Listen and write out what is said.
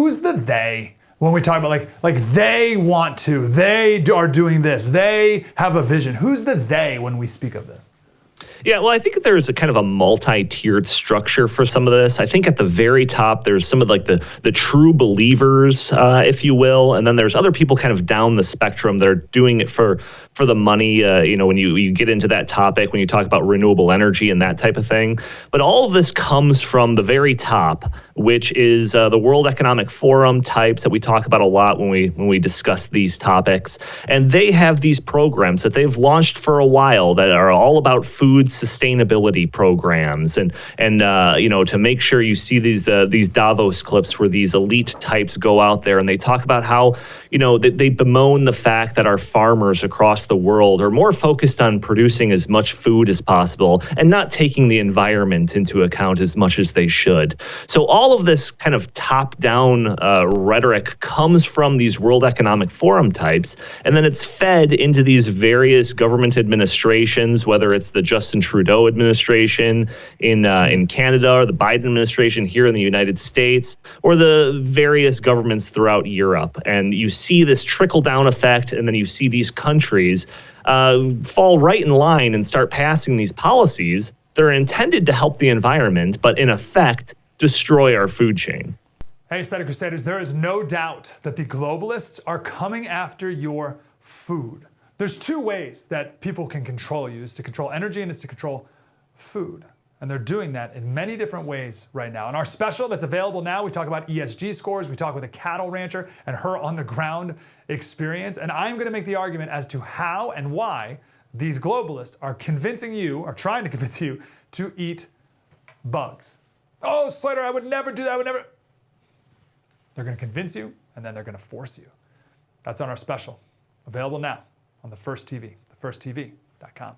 who's the they when we talk about like they want to, they are doing this, they have a vision? Who's the they when we speak of this? Yeah, well, I think there's a kind of a multi-tiered structure for some of this. I think at the very top, there's some of like the true believers, if you will, and then there's other people kind of down the spectrum that are doing it for the money. When you get into that topic, when you talk about renewable energy and that type of thing. But all of this comes from the very top, which is the World Economic Forum types that we talk about a lot when we discuss these topics. And they have these programs that they've launched for a while that are all about food sustainability programs, and to make sure you see these Davos clips where these elite types go out there and they talk about how they bemoan the fact that our farmers across the world are more focused on producing as much food as possible and not taking the environment into account as much as they should. So all of this kind of top-down rhetoric comes from these World Economic Forum types, and then it's fed into these various government administrations, whether it's the Justin Trudeau administration in Canada, or the Biden administration here in the United States, or the various governments throughout Europe. And you see this trickle-down effect, and then you see these countries fall right in line and start passing these policies that are intended to help the environment, but in effect, destroy our food chain. Hey, Slater Crusaders, there is no doubt that the globalists are coming after your food. There's two ways that people can control you. It's to control energy and it's to control food. And they're doing that in many different ways right now. In our special that's available now, we talk about ESG scores. We talk with a cattle rancher and her on-the-ground experience. And I'm going to make the argument as to how and why these globalists are convincing you, or trying to convince you, to eat bugs. Oh, Slater, I would never do that. I would never. They're going to convince you, and then they're going to force you. That's on our special. Available now on The First TV, thefirsttv.com.